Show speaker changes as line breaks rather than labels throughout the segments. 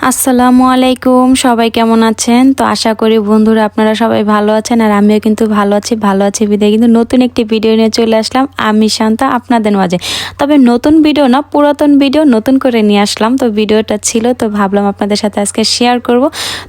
আসসালামু আলাইকুম, সবাই কেমন আছেন? তো আশা করি বন্ধুরা আপনারা সবাই ভালো আছেন, আর আমিও কিন্তু ভালো আছি বিদায় কিন্তু নতুন একটি ভিডিও নিয়ে চলে আসলাম আমি শান্তা আপনাদের মাঝে। তবে নতুন ভিডিও না, পুরাতন ভিডিও নতুন করে নিয়ে আসলাম। তো ভিডিওটা ছিল, তো ভাবলাম আপনাদের সাথে আজকে শেয়ার করব।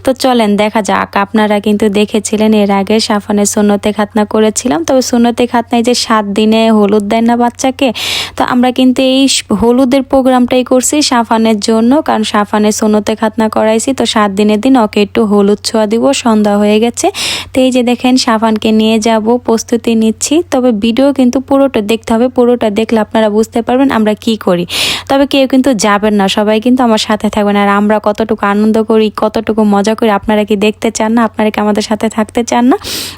তো চলেন দেখা যাক। আপনারা কিন্তু দেখেছিলেন এর আগে সাফানের সুন্নতে খাতনা করেছিলাম। তবে সুন্নতে খাতনায় যে 7 দিনে হলুদ দেয় না বাচ্চাকে, তো আমরা কিন্তু এই হলুদের প্রোগ্রামটাই করছি সাফানের জন্য, কারণ সাফানের সুন্নতে খাতনা করাইছি। তো 7 দিনের দিন ওকে একটু হলুদ ছোঁয়া দিব। সন্ধ্যা হয়ে গেছে, তো এই যে দেখেন সাফানকে নিয়ে যাব, প্রস্তুতি নিচ্ছি। তবে ভিডিও কিন্তু পুরোটা দেখতে হবে, পুরোটা দেখলে আপনারা বুঝতে পারবেন আমরা কি করি। তবে কেউ কিন্তু যাবেন না, সবাই কিন্তু আমার সাথে থাকবেন। আর আমরা কতটুকু আনন্দ করি, কতটুকু মজা করি, আপনারা কি দেখতে চান না? আপনারা কি আমাদের সাথে থাকতে চান না?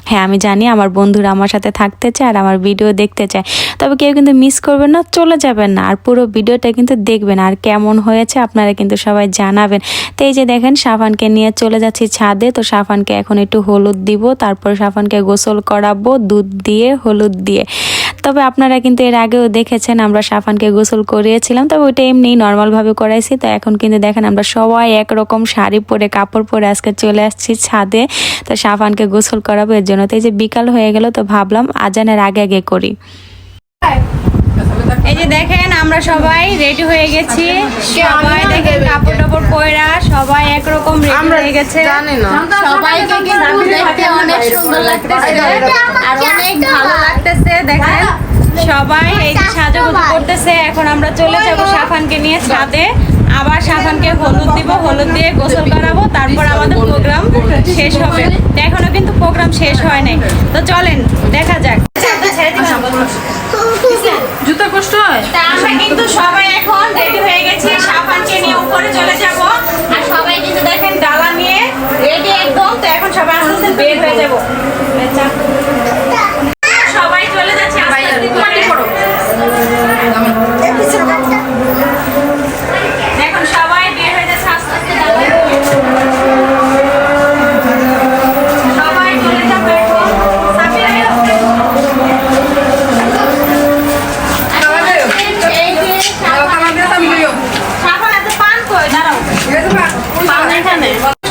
হ্যাঁ, আমি জানি আমার বন্ধুরা আমার সাথে থাকতে চায় আর আমার ভিডিও দেখতে চায়। তবে কেউ কিন্তু মিস করবেন না, চলে যাবেন না, আর পুরো ভিডিওটা কিন্তু দেখবেন। আর কেমন হয়েছে আপনারা কিন্তু সবাই জানাবেন। তো এই যে দেখেন সাফানকে নিয়ে চলে যাচ্ছি ছাদে। তো সাফানকে এখন একটু হলুদ দিব, তারপর সাফানকে গোসল করাবো দুধ দিয়ে, হলুদ দিয়ে। তবে আপনারা কিন্তু এর আগেও দেখেছেন আমরা সাফানকে গোসল করিয়েছিলাম, তবে ওইটা এমনি নর্মালভাবে করাইছি। তো এখন কিন্তু দেখেন আমরা সবাই একরকম শাড়ি পরে, কাপড় পরে আজকে চলে আসছি ছাদে। তো সাফানকে গোসল করাবো এর জন্য। তো এই যে বিকাল হয়ে গেল, তো ভাবলাম আজানের আগে আগে করি। এই যে দেখেন আমরা সবাই রেডি হয়ে গেছি, সবাই দেখেন কাপড় টাপড় পরা, সবাই একরকম রেডি হয়ে গেছে। সবাইকে কিন্তু দেখতে অনেক সুন্দর লাগতেছে আর অনেক ভালো লাগতেছে। দেখেন সবাই এই যে সাজুগুজু করতেছে। এখন আমরা চলে যাব সাফানকে নিয়ে ছাদে, আবার সাফানকে হলুদ দিব, হলুদ দিয়ে গোসল করাবো, তারপর আমাদের প্রোগ্রাম শেষ হবে। এখনো কিন্তু প্রোগ্রাম শেষ হয় নাই, তো চলেন দেখা যাক।
জুতা কষ্ট হয়।
আমরা কিন্তু সবাই এখন রেডি হয়ে গেছি, সাফানকে নিয়ে উপরে চলে যাব। আর সবাই কিন্তু দেখেন ডালা নিয়ে রেডি একদম। তো এখন সবাই আস্তে আস্তে বের হয়ে যাব, সবাই চলে যাচ্ছে আস্তে আস্তে করে। এখন সবাই বের হয়ে যাচ্ছে আস্তে আস্তে ডালা। সবাই চলে যাবে এখন। সাফিরা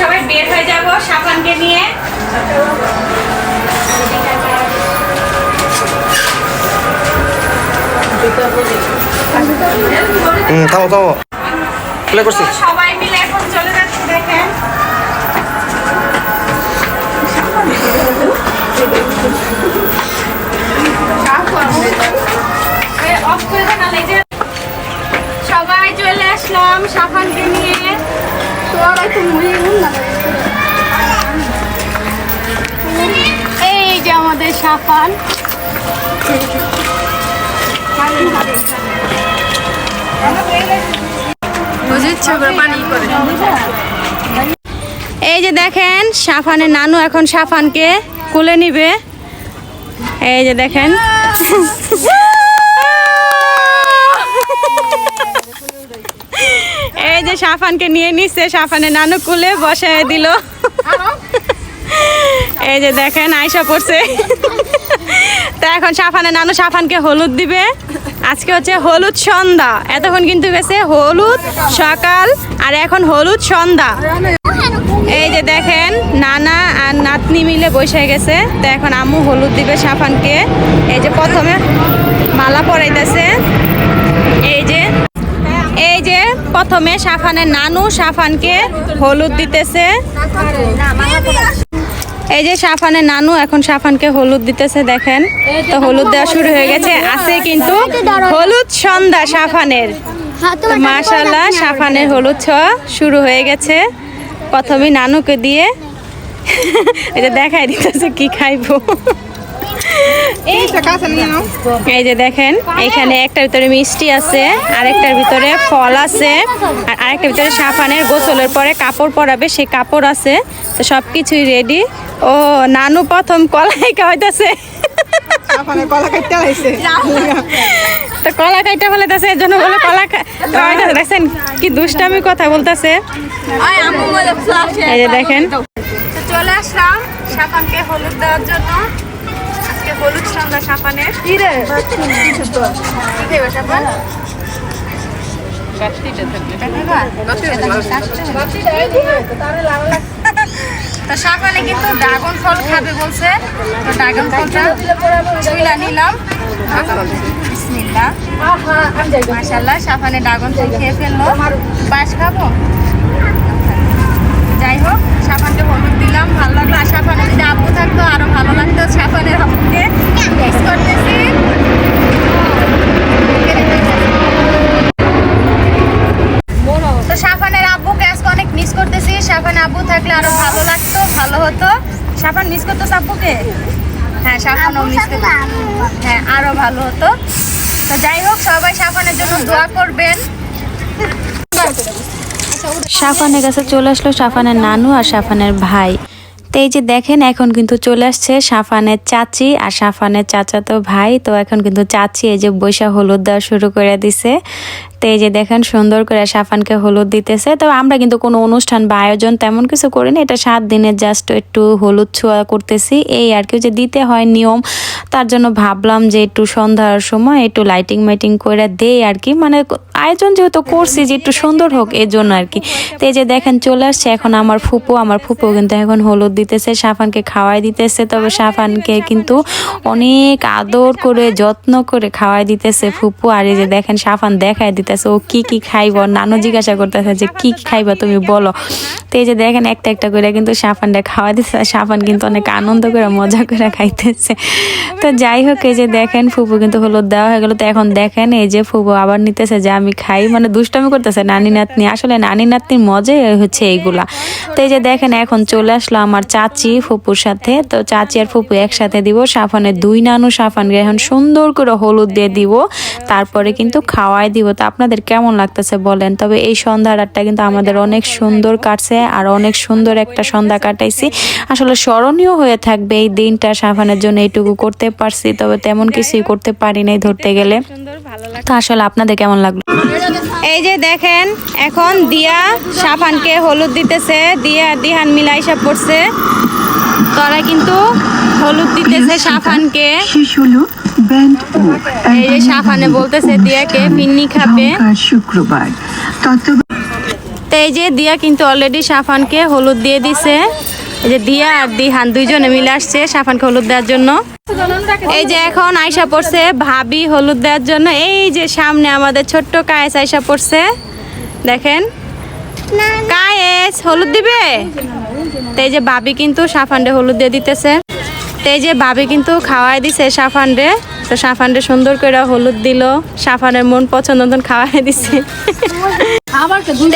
সবাই বের হয়ে যাব সাফানকে নিয়ে। সবাই মিলে এখন চলে যাচ্ছি। দেখেন সবাই চলে আসলাম সাফানকে নিয়ে। এই যে আমাদের সাফান, এই যে দেখেন সাফানের নানু এখন সাফানকে কোলে নিবে। এই যে দেখেন এই যে সাফানকে নিয়ে নিচ্ছে, সাফানের নানু কুলে বসায় দিল। এই যে দেখেন আয়সা পড়ছে। তো এখন সাফানের নানু সাফানকে হলুদ দিবে। আজকে হচ্ছে হলুদ সন্ধ্যা, এতক্ষণ কিন্তু গেছে হলুদ সকাল, আর এখন হলুদ সন্ধ্যা। এই যে দেখেন নানা আর নাতনি মিলে বসে গেছে। তো এখন আম্মু হলুদ দিবে সাফানকে। এই যে প্রথমে মালা পরাইতেছে। এই যে প্রথমে সাফানের নানু সাফানকে হলুদ দিতেছে। এই যে সাফানের নানু এখন সাফানকে হলুদ দিতেছে। দেখেন তো হলুদ দেওয়া শুরু হয়ে গেছে। আছে কিন্তু হলুদ সন্ধ্যা সাফানের। মাশাআল্লাহ সাফানের হলুদ ছোঁয়া শুরু হয়ে গেছে। প্রথমে নানুকে দিয়ে এটা দেখাই দিতেছে কি খাইবো। এই যে দেখেন এখানে একটার ভিতরে মিষ্টি আছে, আরেকটার ভিতরে ফল আছে, আর আরেকটার ভিতরে সাফানের গোসলের পরে কাপড় পরাবে, সেই কাপড় আছে। তো সবকিছুই রেডি। ও নানু প্রথম কলাই খাওয়াইতেছে। তো কলা খাইতে বলতেছে, এর জন্য বলে কলা খাওয়াইতেছে। দেখছেন কি দুষ্টামি কথা বলতেছে। এই যে দেখেন চলে আসলাম সাফানকে হলুদ দেওয়ার জন্য। আজকে হলুদ সন্ধ্যা সাফানের। কি রে কি খাইবে সাফান?
তো সাফানে কিন্তু ড্রাগন ফল খাবে বলছে, তো ড্রাগন ফলটা ছুঁইলা নিলাম। বিসমিল্লাহ, মাশাআল্লাহ, সাফানে ড্রাগন ফল খেয়ে ফেললো। পায়েস খাবো? যাই হোক, সাফানকে হলুদ দিলাম, ভালো লাগলো। আর সাফানে যদি আব্বু থাকতো আরো ভালো লাগতো। সাফানের আব্বুকে মিস করতেছি। তো সাফানের আব্বুকে আজকে অনেক মিস করতেছি। সাফান আব্বু থাকলে আরো ভালো লাগতো, ভালো হতো। সাফান মিস করতো আব্বুকে? হ্যাঁ, সাফানও মিস করতো। হ্যাঁ, আরো ভালো হতো। তো যাই হোক, সবাই সাফানের জন্য দোয়া করবেন।
সাফানের কাছে চলে আসলো সাফানের নানু আর সাফানের ভাই। তো এই যে দেখেন, এখন কিন্তু চলে আসছে সাফানের চাচি আর সাফানের চাচাতো ভাই। তো এখন কিন্তু চাচি এই যে বৈশা হলুদ দেওয়া শুরু করে দিছে। তো এই যে দেখেন, সুন্দর করে সাফানকে হলুদ দিতেছে। তো আমরা কিন্তু কোনো অনুষ্ঠান বা আয়োজন তেমন কিছু করিনি, এটা 7 দিনের জাস্ট একটু হলুদ ছোঁয়া করতেছি, এই আর কি, যে দিতে হয় নিয়ম। তার জন্য ভাবলাম যে একটু সন্ধ্যার সময় একটু লাইটিং মাইটিং করে দেই আর কি, মানে আয়োজন যেহেতু করছি যে একটু সুন্দর হোক এই জন্য আর কি। তো এই যে দেখেন চলে আসছে এখন আমার ফুপু কিন্তু এখন হলুদ দিতেছে, সাফানকে খাওয়াই দিতেছে। তবে সাফানকে কিন্তু অনেক আদর করে যত্ন করে খাওয়াই দিতেছে ফুপু। আর এই যে দেখেন সাফান দেখাই দিতেছে ও কি কি খাইব। নানু জিজ্ঞাসা করতেছে যে কি কি খাইবা তুমি বলো। তো এই যে দেখেন একটা একটা করে কিন্তু সাফানটা খাওয়াই দিতেছে। সাফান কিন্তু অনেক আনন্দ করে মজা করে খাইতেছে। তো যাই হোক, এই যে দেখেন ফুপু কিন্তু হলুদ দেওয়া হয়ে গেল। তো এখন দেখেন এই যে ফুপু আবার নিতেছে যে আমি খাই, মানে দুষ্টামি করতেছে নানি নাতনি। আসলে নানি নাতনির মজাই হচ্ছে এইগুলা। তো এই যে দেখেন এখন চলে আসলো আমার চাচি ফুপুর সাথে। তো চাচি আর ফুপু একসাথে দিব। সাফানের 2 নানু সাফানকে এখন সুন্দর করে হলুদ দিয়ে দিব, তারপরে কিন্তু খাওয়াই দিব। তো আপনাদের কেমন লাগতেছে বলেন। তবে এই সন্ধ্যাটা কিন্তু আমাদের অনেক সুন্দর কাটছে আর অনেক সুন্দর একটা সন্ধ্যা কাটাইছি। আসলে স্মরণীয় হয়ে থাকবে এই দিনটা। সাফানের জন্য এইটুকু করতে পারছি, তবে তেমন কিছুই করতে পারি নাই ধরতে গেলে। তো আসলে আপনাদের কেমন লাগলো?
এই যে দেখেন এখন দিয়া সাফানকে হলুদ দিতেছে, দিয়া দিহান মিলা হিসাব করছে। তারা কিন্তু হলুদ দিতেছে সাফানকে। এই যে সাফানে বলতেছে দিয়াকে ফিন্নি খাবে শুক্রবার। তো এই যে দিয়া কিন্তু অলরেডি সাফানকে হলুদ দিয়ে দিছে। এই যে দিয়া আর দিহান দুইজনে মিলে আসছে সাফানকে হলুদ দেওয়ার জন্য। এই যে এখন আয়সা পড়ছে ভাবি হলুদ দেওয়ার জন্য। এই যে সামনে আমাদের ছোট্ট কায়েস আয়সা পড়ছে, দেখেন কায়েস হলুদ দিবে। তো এই যে ভাবি কিন্তু সাফানরে হলুদ দিয়ে দিতেছে। তো এই যে ভাবি কিন্তু খাওয়াই দিছে সাফানরে। তো সাফানরে সুন্দর করে হলুদ দিল, সাফানের মন পছন্দ মতন খাওয়াই দিছে।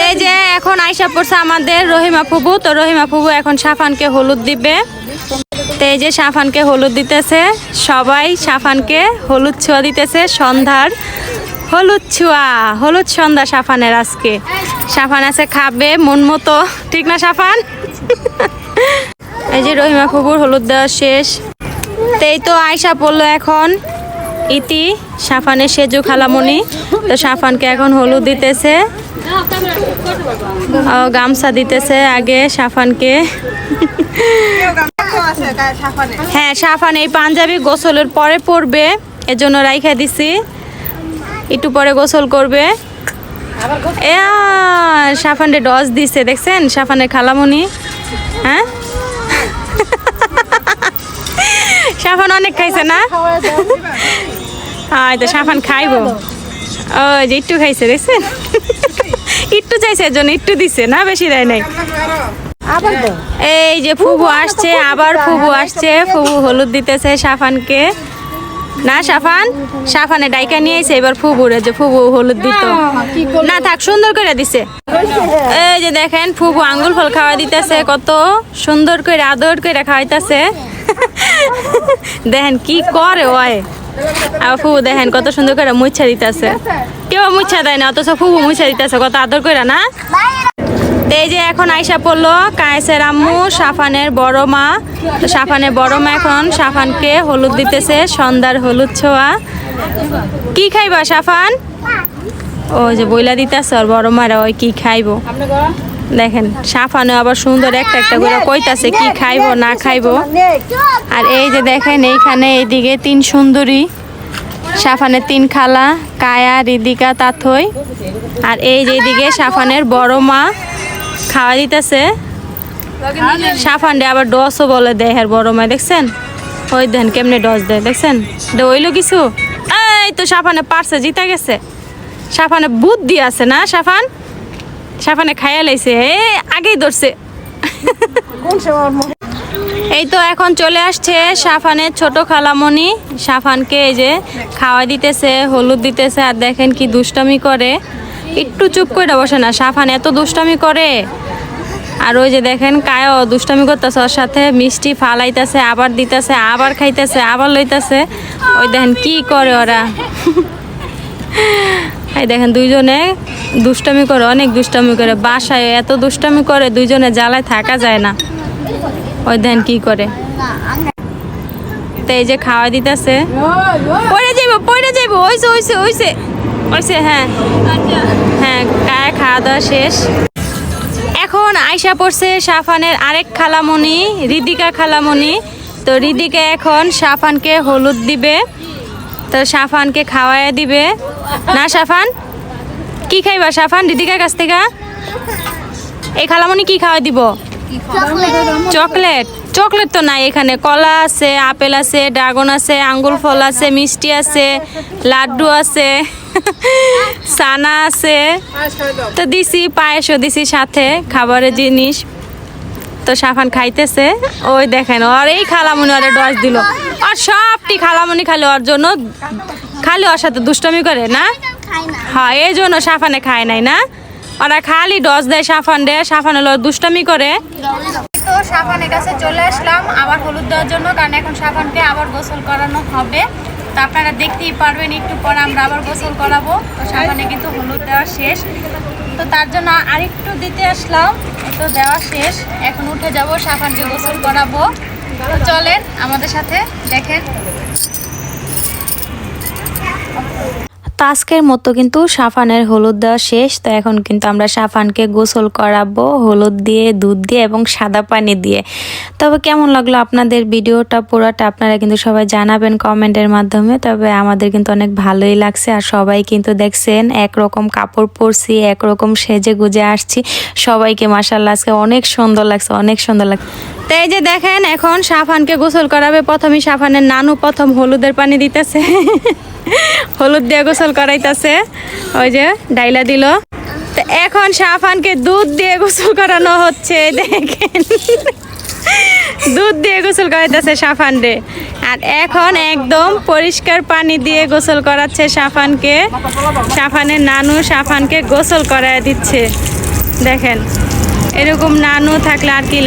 এই যে এখন আয়সা পড়ছে আমাদের রহিমা ফুবু। তো রহিমা ফুবু এখন সাফানকে হলুদ দিবে। তো এই যে সাফানকে হলুদ দিতেছে, সবাই সাফানকে হলুদ ছোঁয়া দিতেছে। সন্ধ্যার হলুদ ছোঁয়া, হলুদ সন্ধ্যা সাফানের আজকে। সাফান আছে খাবে মন মতো, ঠিক না সাফান? এই যে রহিমা ফুবুর হলুদ দেওয়া শেষ। তো এই তো আয়সা পড়লো এখন ইতি, সাফানের সেজু খালামণি। তো সাফানকে এখন হলুদ দিতেছে, গামছা দিতেছে আগে সাফানকে। হ্যাঁ, সাফান এই পাঞ্জাবি গোসলের পরে পরবে, এজন্য রাইখা দিছি, একটু পরে গোসল করবে। সাফানরে ডস দিছে, দেখছেন সাফানের খালামণি। হ্যাঁ, সাফান অনেক খাইছে না? তো সাফান খাইবো, ওই যে একটু খাইছে, দেখছেন একটু চাইছে এর জন্য একটু দিছে, না বেশি দেয় নাই। এই যে ফুবু আসছে, আবার ফুবু আসছে, ফুবু হলুদ দিতেছে সাফানকে। না সাফানে ডাইকা নিয়ে আইছে এবার ফুবুরে, যে ফুবু হলুদ দিত না, থাক সুন্দর করে দিছে। এই যে দেখেন ফুবু আঙ্গুল ফল খাওয়া দিতেছে, কত সুন্দর করে আদর করে খাওয়াইতেছে। দেখেন কি করে ওই। আর ফুবু দেখেন কত সুন্দর করে মুছা দিতেছে। কেউ মুছা দেয় না, অথচ ফুবু মুছা দিতেছে কত আদর করে, না? এই যে এখন আয়সা পড়লো কায়েসের আম্মু, সাফানের বড় মা। তো সাফানের বড় মা এখন সাফানকে হলুদ দিতেছে, সন্ধ্যার হলুদ ছোঁয়া। কি খাইবা সাফান? ওই যে বইলা দিতেছে ওর বড় মারা ওই কি খাইবো। দেখেন সাফানে আবার সুন্দর একটা একটা করে কইতাছে কি খাইবো না খাইবো। আর এই যে দেখেন এইখানে এইদিকে 3 সুন্দরী, সাফানের 3 খালা, কায়া, রিদিকা, তাথই। আর এই যে এদিকে সাফানের বড় মা খাওয়া দিতেছে। সাফান ডে আবার ডসও বলে দেয় হ্যাঁ বড় মা, দেখছেন ওই দেন কেমনে ডস দেয়, দেখছেন ওইলো কিছু। এই তো সাফানে পারছে, জিতে গেছে। সাফানে বুদ্ধি আছে না, সাফানে খাইয়া লাইছে, আগেই ধরছে। এই তো এখন চলে আসছে সাফানের ছোট খালামণি, সাফানকে এই যে খাওয়া দিতেছে, হলুদ দিতেছে। আর দেখেন কি দুষ্টামি করে, একটু চুপ করে বসে না, সাফান এত দুষ্টামি করে। আর ওই যে দেখেন কায়ও দুষ্টামি করতেছে, ওর সাথে মিষ্টি ফালাইতেছে, আবার দিতেছে, আবার খাইতেছে, আবার লইতেছে। ওই দেখেন কি করে ওরা। এই দেখেন দুইজনে দুষ্টামি করে, অনেক দুষ্টামি করে, বাসায় এত দুষ্টামি করে, দুইজনে জ্বালায় থাকা যায় না। ওই দেখেন কি করে। তো এই যে খাওয়া দিতেছে, পড়ে যাইব, ওইছে হ্যাঁ হ্যাঁ, গায়ে খাওয়া দাওয়া শেষ। এখন আয়শা পড়ছে সাফানের আরেক খালামণি, রিদিকা খালামণি। তো রিদিকা এখন সাফানকে হলুদ দিবে, তো সাফানকে খাওয়াইয়া দিবে। না সাফান কি খাইবা? সাফান রিদিকার কাছ থেকে এই খালামণি কি খাওয়াই দিব? চকলেট। চকলেট তো নাই এখানে, কলা আছে, আপেল আছে, ড্রাগন আছে, আঙ্গুর ফল আছে, মিষ্টি আছে, লাড্ডু আছে, সানা আছে। তো দিছি পায়েসও দিছি সাথে খাবারের জিনিস। তো সাফান খাইতেছে, ওই দেখেন আর এই খালামণি ওরে ডস দিল। আর সবটি খালামণি খালি ওর জন্য, খালি ওর সাথে দুষ্টমি করে না। হ্যাঁ এই জন্য সাফানে খায় নাই না, ওরা খালি ডস দেয় সাফান দেয়, সাফান হলো দুষ্টামি করে। তো সাফানের কাছে চলে আসলাম আবার হলুদ দেওয়ার জন্য, কারণ এখন সাফানকে আবার গোসল করানো হবে। তো আপনারা দেখতেই পারবেন একটু পর আমরা আবার গোসল করাবো। তো সাফানে কিন্তু হলুদ দেওয়া শেষ, তো তার জন্য আরেকটু দিতে আসলাম। তো দেওয়া শেষ, এখন উঠে যাব, সাফানকে গোসল করাবো। তো চলেন আমাদের সাথে দেখেন।
তো আজকের মতো কিন্তু সাফানের হলুদ দেওয়া শেষ। তো এখন কিন্তু আমরা সাফানকে গোসল করাবো হলুদ দিয়ে, দুধ দিয়ে এবং সাদা পানি দিয়ে। তবে কেমন লাগলো আপনাদের ভিডিওটা পুরোটা আপনারা কিন্তু সবাই জানাবেন কমেন্টের মাধ্যমে। তবে আমাদের কিন্তু অনেক ভালোই লাগছে, আর সবাই কিন্তু দেখছেন একরকম কাপড় পরছি, একরকম সেজে গুজে আসছি। সবাইকে মাশাআল্লাহ আজকে অনেক সুন্দর লাগছে, অনেক সুন্দর লাগছে।
তো এই যে দেখেন এখন সাফানকে গোসল করাবে। প্রথমে সাফানের নানু প্রথম হলুদের পানি দিতেছে, হলুদ দিয়ে গোসল করাইতেছে, ওই যে ডাইলা দিল। তো এখন সাফানকে দুধ দিয়ে গোসল করানো হচ্ছে, দেখেন দুধ দিয়ে গোসল করাইতেছে সাফান রে। আর এখন একদম পরিষ্কার পানি দিয়ে গোসল করাচ্ছে সাফানকে। সাফানের নানু সাফানকে গোসল করায় দিচ্ছে, দেখেন এরকম নানু থাকলে আর কি।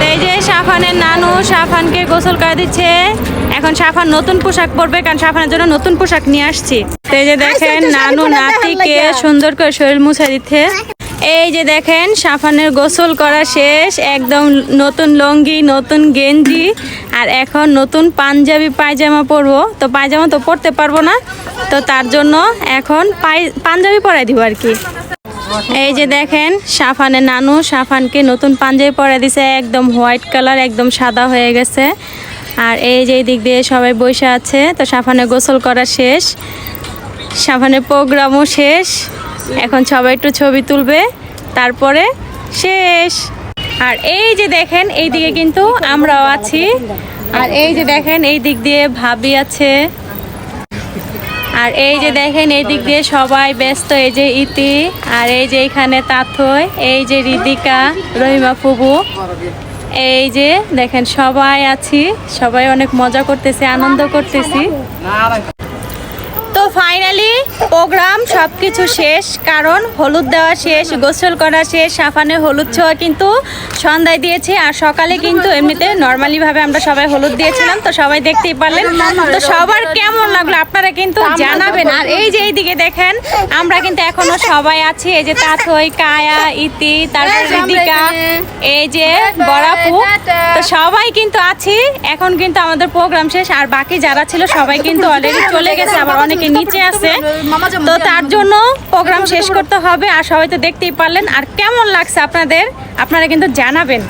এই যে সাফানের নানু সাফানকে গোসল করে দিচ্ছে। এখন সাফান নতুন পোশাক পরবে, কারণ সাফানের জন্য নতুন পোশাক নিয়ে আসছি। তো এই যে দেখেন নানু নাতিকে সুন্দর করে শরীর মুছে দিচ্ছে। এই যে দেখেন সাফানের গোসল করা শেষ, একদম নতুন লুঙ্গি, নতুন গেঞ্জি, আর এখন নতুন পাঞ্জাবি পায়জামা পরবো। তো পায়জামা তো পরতে পারবো না, তো তার জন্য এখন পাঞ্জাবি পরাই দিব আর কি। এই যে দেখেন সাফানের নানু সাফানকে নতুন পাঞ্জাবি পরে দিছে, একদম হোয়াইট কালার, একদম সাদা হয়ে গেছে। আর এই যে দিক দিয়ে সবাই বসে আছে। তো সাফানের গোসল করা শেষ, সাফানের প্রোগ্রামও শেষ। এখন সবাই একটু ছবি তুলবে, তারপরে শেষ। আর এই যে দেখেন এই দিকে কিন্তু আমরাও আছি। আর এই যে দেখেন এই দিক দিয়ে ভাবি আছে। আর এই যে দেখেন এই দিক দিয়ে সবাই ব্যস্ত, এই যে ইতি, আর এই যে এখানে তাথই, এই যে রিদিকা, রহিমা ফুবু, এই যে দেখেন সবাই আছি, সবাই অনেক মজা করতেছি, আনন্দ করতেছি। তো ফাইনালি প্রোগ্রাম সবকিছু শেষ, কারণ হলুদ দেওয়া শেষ, গোসল করা শেষ। সাফানে হলুদ ছোঁয়া কিন্তু সন্ধ্যায় দিয়েছে, আর সকালে কিন্তু এমনিতে নর্মালি ভাবে আমরা সবাই হলুদ দিয়েছিলাম। তো সবাই দেখতেই পারলেন। তো সবার কেমন লাগলো আপনারা কিন্তু জানাবেন। আর এই যে এইদিকে দেখেন আমরা কিন্তু এখনো সবাই আছি, এই যে তাথই, কায়া, ইতি, তারপর রিদিকা, এই যে বড়াপু, তো সবাই কিন্তু আছি। এখন কিন্তু আমাদের প্রোগ্রাম শেষ, আর বাকি যারা ছিল সবাই কিন্তু অলরেডি চলে গেছে, আবার অনেকে নিচে আছে। তো তার জন্য প্রোগ্রাম শেষ করতে হবে। আর সবাই তো দেখতেই পারলেন। আর কেমন লাগছে আপনাদের, আপনারা কিন্তু জানাবেন।